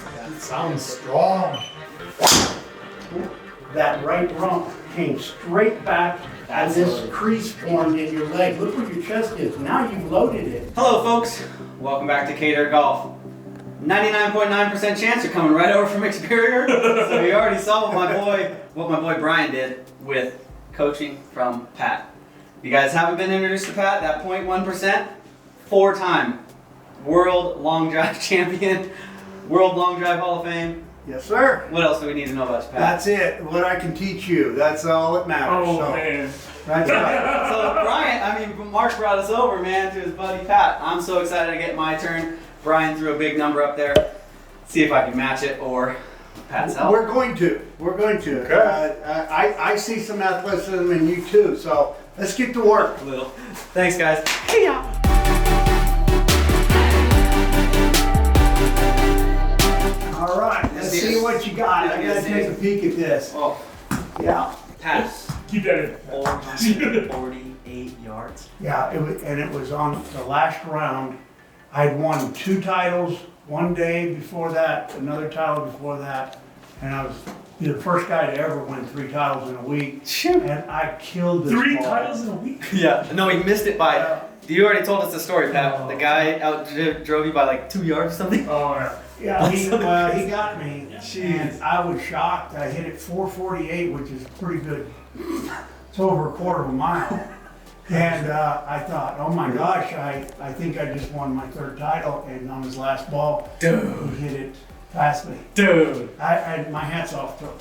It sounds strong. That right rump came straight back as this crease formed in your leg. Look where your chest is. Now you've loaded it. Hello folks, welcome back to Kderr Golf. 99.9% chance you're coming right over from Experior. So you already saw what my boy Bryan did with coaching from Pat. If you guys haven't been introduced to Pat, that 0.1%, 4-time World Long Drive Champion, World Long Drive Hall of Fame. Yes, sir. What else do we need to know about you, Pat? That's it. What I can teach you. That's all that matters. Oh, so, man. That's right. So Bryan, Mark brought us over, man, to his buddy Pat. I'm so excited to get my turn. Bryan threw a big number up there. See if I can match it or Pat's help. We're going to. Okay. I see some athleticism in you too. So let's get to work. A little. Thanks, guys. Hey, y'all. All right. Let's see what you got. I gotta take a peek at this. Oh, Yeah. Pat. Keep that in. 448 yards. Yeah. It was on the last round. I'd won 2 titles one day before that, another title before that, and I was the first guy to ever win 3 titles in a week. Shoot. And I killed this 3 ball. titles in a week? Yeah. No, he missed it by. Yeah. You already told us the story, Pat. Oh. The guy drove you by like 2 yards or something. Oh, yeah. Yeah, he Something crazy. got me, Jeez. and I was shocked. I hit it 448, which is pretty good. It's over a quarter of a mile. And I thought, oh my gosh, I think I just won my 3rd title. And on his last ball, Dude. he hit it past me. Dude. My hat's off to him.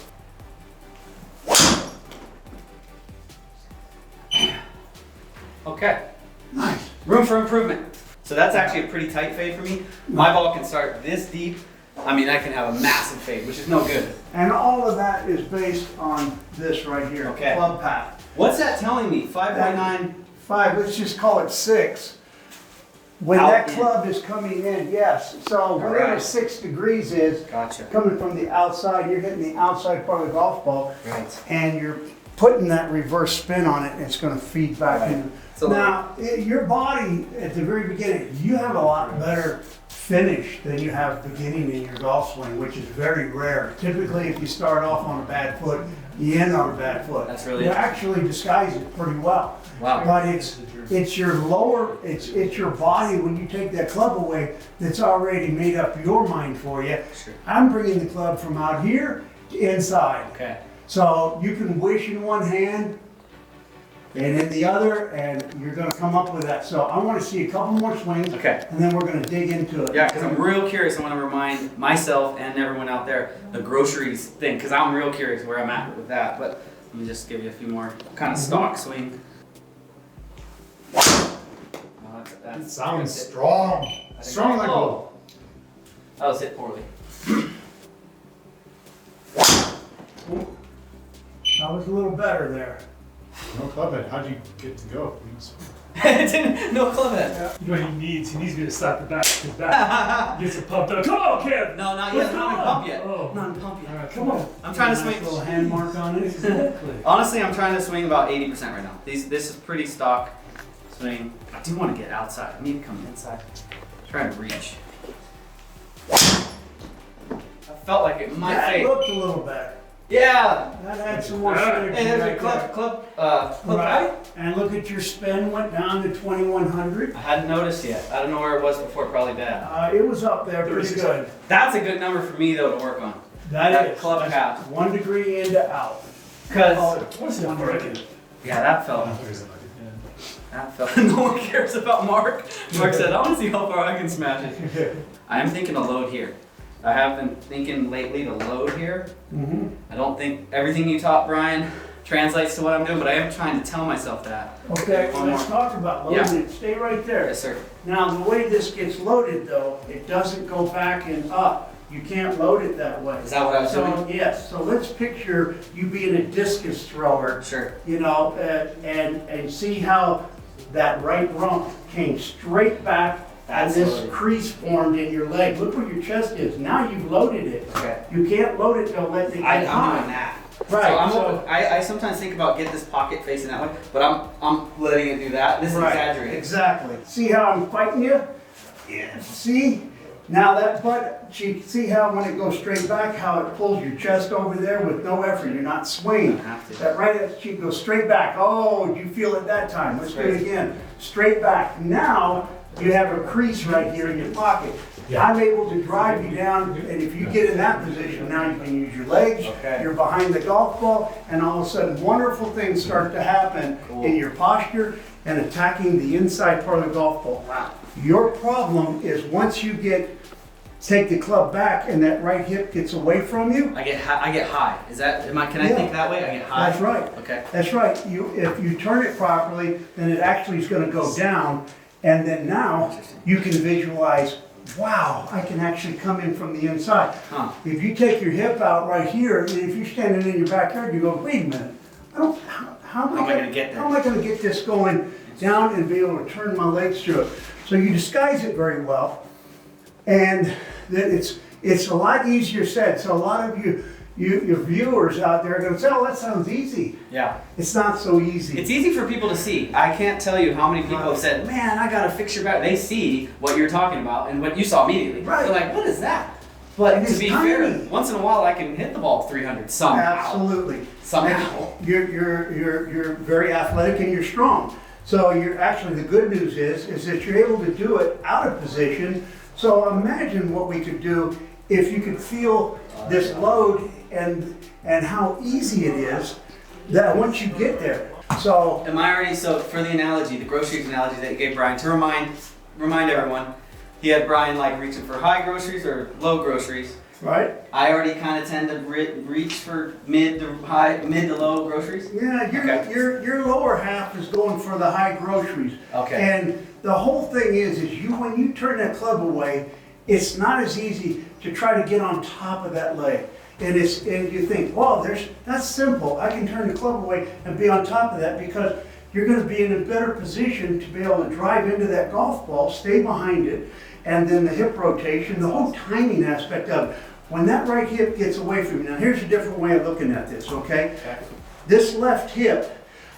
Okay. Nice. Room for improvement. So that's actually a pretty tight fade for me. My ball can start this deep. I mean, I can have a massive fade, which is no good. And all of that is based on this right here, Okay. club path. What's that telling me? 5.9. 5, let's just call it 6. When Out that in. club is coming in, yes. So whatever Alright. 6 degrees is, Gotcha. coming from the outside, you're hitting the outside part of the golf ball, Right. and you're putting that reverse spin on it, and it's going to feed back Right. in. So Now, your body, at the very beginning, you have a lot better finish than you have beginning in your golf swing, which is very rare. Typically, if you start off on a bad foot, you end on a bad foot. That's really You interesting. actually disguise it pretty well. Wow. But it's your lower, it's your body when you take that club away that's already made up your mind for you. Sure. I'm bringing the club from out here to inside. Okay. So you can wish in one hand and in the other, and you're gonna come up with that. So I wanna see a couple more swings. Okay. And then we're gonna dig into it. Yeah, because I'm real curious. I want to remind myself and everyone out there the groceries thing, because I'm real curious where I'm at with that. But let me just give you a few more kind of stock swing. Oh, It sounds strong. Strong like gold. That was hit poorly. That was a little better there. No club head. How'd you get to go? No club head. You know what he needs? He needs me to slap the back. His back gets it pumped up. Come on, kid! No, not Let's yet. Not in go. pump yet. Oh. Not in pump yet. All right, come on. I'm trying to Nice swing. little hand mark on it. Exactly. Honestly, I'm trying to swing about 80% right now. This is pretty stock swing. I do want to get outside. I need to come inside. Try to reach. I felt like it might That fade. looked a little better. Yeah. That had some more Yeah. synergy Hey, there's right a club Right. pad. And look at your spin went down to 2100. I hadn't noticed yet. I don't know where it was before. Probably bad. It was up there pretty good. That's a good number for me though to work on. That That is. club That's path. 1 degree into out. Cause What's that for? yeah, that felt. That felt. No one cares about Mark. Mark said, "I want to see how far I can smash it." I am thinking a load here. I have been thinking lately to load here. Mm-hmm. I don't think everything you taught, Bryan, translates to what I'm doing, but I am trying to tell myself that. Okay, One let's more. talk about loading it. Stay right there. Yes, sir. Now, the way this gets loaded though, it doesn't go back and up. You can't load it that way. Is that what I was So, doing? yes, so let's picture you being a discus thrower, Sure. you know, and see how that right rump came straight back and this Absolutely. crease formed in your leg. Look where your chest is. Now you've loaded it. Okay. You can't load it till let it get I'm high. doing that. Right. So I'm so- open. I sometimes think about get this pocket facing that way, but I'm letting it do that. This is Right, exaggerated. exactly. See how I'm fighting you? Yeah. See? Now that butt cheek, see how when it goes straight back, how it pulls your chest over there with no effort, you're not swinging. That right cheek goes straight back. Oh, did you feel it that time? Let's do it again. Straight back. Now you have a crease right here in your pocket. Yeah. I'm able to drive you down, and if you get in that position, now you can use your legs, you're behind the golf ball, and all of a sudden wonderful things start to happen in your posture and attacking the inside part of the golf ball. Wow. Your problem is once you take the club back and that right hip gets away from you. I get high. Is that, can I think that way? I get high? That's right. Okay. That's right. If you turn it properly, then it actually is going to go down, and then now you can visualize, wow, I can actually come in from the inside. Huh. If you take your hip out right here, and if you're standing in your backyard, you go, wait a minute, how am I going to get this going down and be able to turn my legs through it? So you disguise it very well, and then it's a lot easier said. So a lot of your viewers out there are going to say, oh, that sounds easy. Yeah. It's not so easy. It's easy for people to see. I can't tell you how many people have said, man, I got to fix your back. They see what you're talking about and what you saw immediately. Right. They're like, what is that? But And to it's be tiny. fair, once in a while I can hit the ball 300 somehow. Absolutely. Somehow. And you're very athletic and you're strong. So you're actually, the good news is that you're able to do it out of position. So imagine what we could do if you could feel this load and how easy it is that once you get there. So Am I already, so for the analogy, the groceries analogy that you gave Bryan, to remind everyone, he had Bryan like reaching for high groceries or low groceries. right? I already kind of tend to reach for mid to low groceries. Yeah, your lower half is going for the high groceries. Okay. And the whole thing is when you turn that club away, it's not as easy to try to get on top of that leg. And you think, wow, that's simple. I can turn the club away and be on top of that, because you're going to be in a better position to be able to drive into that golf ball, stay behind it, and then the hip rotation, the whole timing aspect of it. When that right hip gets away from you, now here's a different way of looking at this, okay? This left hip,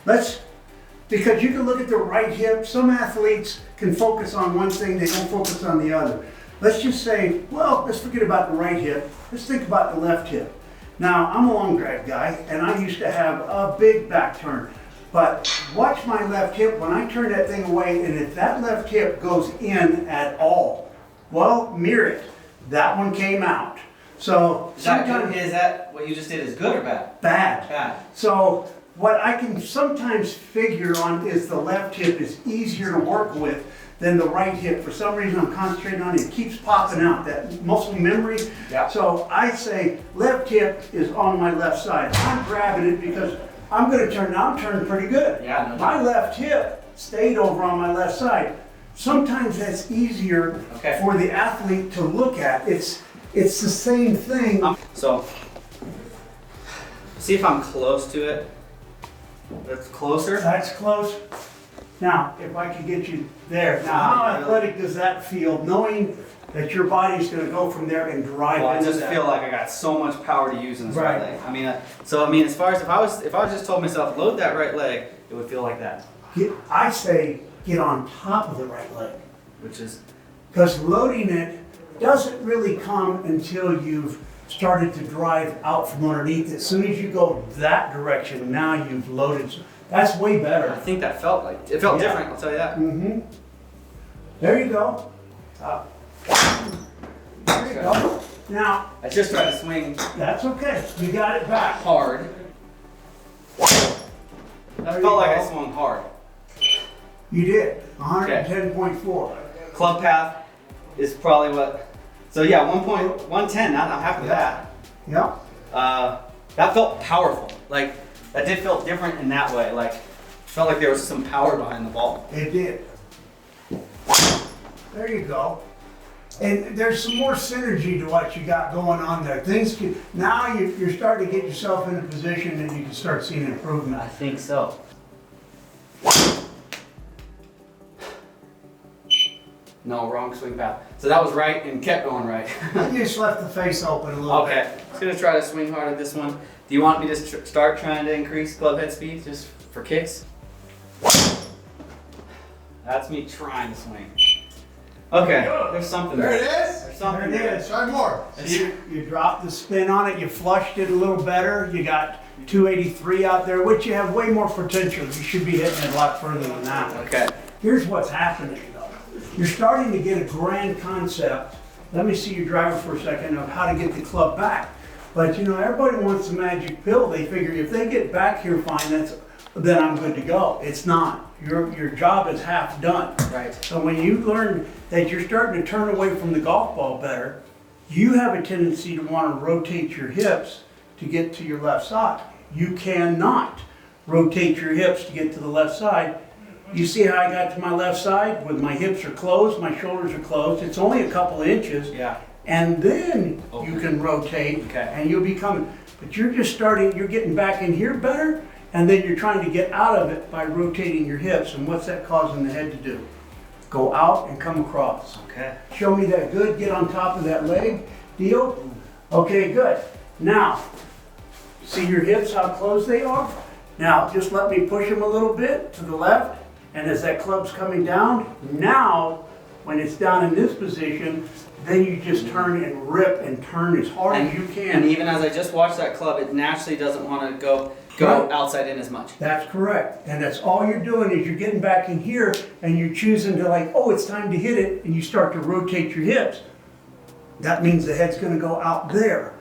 because you can look at the right hip, some athletes can focus on one thing, they don't focus on the other. Let's just say, well, let's forget about the right hip, let's think about the left hip. Now, I'm a long drag guy, and I used to have a big back turn. But watch my left hip, when I turn that thing away, and if that left hip goes in at all, well, mirror it. That one came out. So Is that what you just did is good or bad? bad. Bad. So what I can sometimes figure on is the left hip is easier to work with than the right hip. For some reason I'm concentrating on it. It keeps popping out, that muscle memory. Yeah. So I say left hip is on my left side. I'm grabbing it because I'm going to turn, now I'm turning pretty good. Yeah, no My left hip stayed over on my left side. Sometimes that's easier for the athlete to look at. It's the same thing. So, see if I'm close to it. That's closer. That's close. Now, if I could get you there. Now, how athletic does that feel, knowing that your body's going to go from there and drive Well, I into just that? feel like I got so much power to use in this right Right. leg. As far as if I was just told myself load that right leg, it would feel like that, I say get on top of the right leg. which is Because loading it doesn't really come until you've started to drive out from underneath. As soon as you go that direction, now you've loaded. That's way I better. think that felt like it felt Yeah. different. I'll tell you that. Mm-hmm. There you go. There you go. Now, I just tried to swing that's okay. You got it back. hard. That felt like I swung hard. You did. 110.4. Club path is probably what. So yeah, 1.110. I'm happy with that. Yep. That felt powerful. Like that did feel different in that way. Like felt like there was some power behind the ball. It did. There you go. And there's some more synergy to what you got going on there. Now you're starting to get yourself in a position and you can start seeing improvement. I think so. No, wrong swing path. So that was right and kept going right. You just left the face open a little bit. Okay, just gonna try to swing hard at this one. Do you want me to start trying to increase club head speed just for kicks? That's me trying to swing. Okay, there's something There it there. is. There's something There it there. is. Try more. You dropped the spin on it, you flushed it a little better, you got 283 out there, which you have way more potential. You should be hitting it a lot further than that. Okay. Here's what's happening though. You're starting to get a grand concept. Let me see your driver for a second of how to get the club back. But you know, everybody wants the magic pill. They figure if they get back here fine, then I'm good to go. It's not. Your job is half done. Right. So when you learn that you're starting to turn away from the golf ball better, you have a tendency to want to rotate your hips to get to your left side. You cannot rotate your hips to get to the left side. You see how I got to my left side? When my hips are closed, my shoulders are closed. It's only a couple of inches. Yeah. And then you can rotate and you'll be coming. But you're just starting, you're getting back in here better, and then you're trying to get out of it by rotating your hips. And what's that causing the head to do? Go out and come across. Okay. Show me that good, get on top of that leg deal. Okay, good. Now, see your hips, how close they are? Now, just let me push them a little bit to the left, and as that club's coming down, now, when it's down in this position, then you just turn and rip and turn as hard as you can. And even as I just watched that club, it naturally doesn't want to go Right. outside in as much. That's correct. And that's all you're doing is you're getting back in here and you're choosing to like, oh, it's time to hit it, and you start to rotate your hips. That means the head's gonna go out there.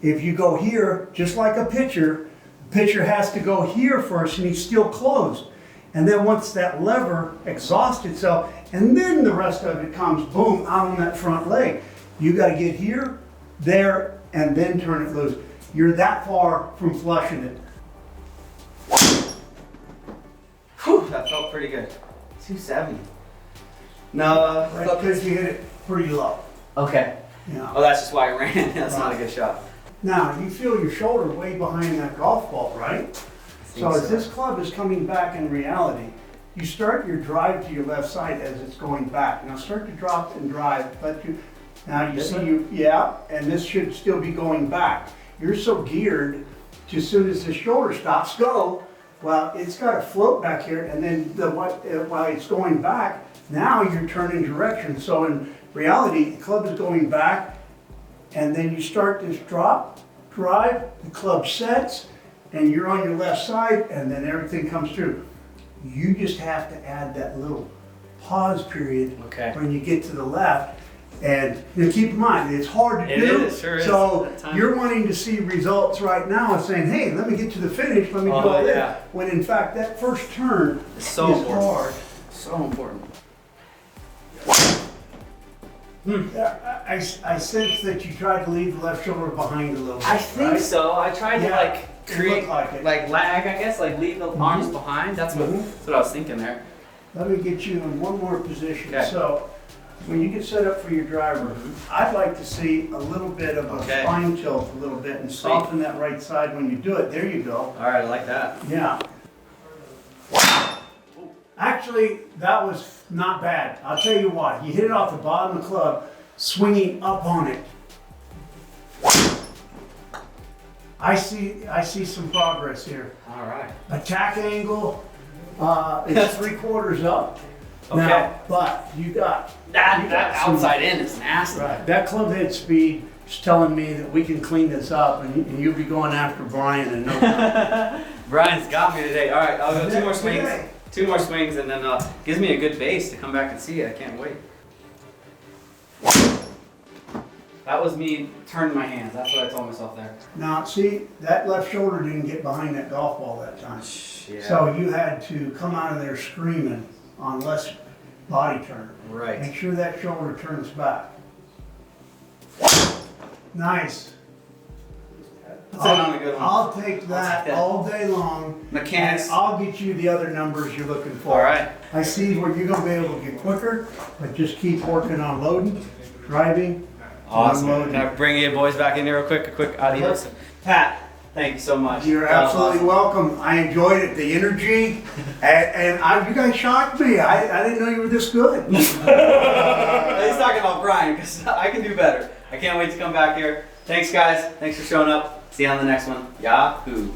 If you go here, just like a pitcher, the pitcher has to go here first and he's still closed. And then once that lever exhausts itself, and then the rest of it comes, boom, out on that front leg. You gotta get here, there, and then turn it loose. You're that far from flushing it. Whew, that felt pretty good. 270. No, Right, because you hit it pretty low. okay. Yeah. Oh, that's just why I ran. That's not a good shot. Now, you feel your shoulder way behind that golf ball, right? So as this club is coming back in reality, you start your drive to your left side as it's going back. Now start to drop and drive. Now you see and this should still be going back. You're so geared to as soon as the shoulder stops, go. Well, it's got to float back here, and then while it's going back, now you're turning direction. So in reality, the club is going back, and then you start this drop, drive, the club sets, and you're on your left side, and then everything comes through. You just have to add that little pause period when you get to the left. And you know, keep in mind, it's hard to do. It sure is. So you're wanting to see results right now and saying, hey, let me get to the finish, let me do all this. When in fact, that first turn It's so is important. hard. So important. Yeah, I sense that you tried to leave the left shoulder behind a little bit. I think right? so. I tried to Yeah, like it create looked like it. like lag, I guess, like leave the arms behind. That's what I was thinking there. Let me get you in one more position. Okay. So, when you get set up for your driver, I'd like to see a little bit of a spine tilt a little bit and soften that right side when you do it. There you go. All right, I like that. Yeah. Actually, that was not bad. I'll tell you what, you hit it off the bottom of the club, swinging up on it. I see some progress here. All right. Attack angle is 3/4 up. Okay. Now, but you got That some- outside in is nasty. Right. That club head speed is telling me that we can clean this up, and you'll be going after Bryan in no time. Bryan's got me today. All right, I'll go two more swings. Today. Two more swings, and then gives me a good base to come back and see it. I can't wait. That was me turning my hands. That's what I told myself there. Now, see, that left shoulder didn't get behind that golf ball that time. Yeah. So you had to come out of there screaming on less body turn. Right. Make sure that shoulder turns back. Nice. That's on a good one. I'll take that all day long. Mechanics. And I'll get you the other numbers you're looking for. All right. I see where you're gonna be able to get quicker, but just keep working on loading, driving, Awesome. unloading. Can I bring you boys back in here real quick? A quick adios. Pat, thank you so much. You're That was absolutely awesome. welcome. I enjoyed it, the energy, and you guys shocked me. I didn't know you were this good. He's talking about Bryan because I can do better. I can't wait to come back here. Thanks, guys. Thanks for showing up. See you on the next one. Yahoo.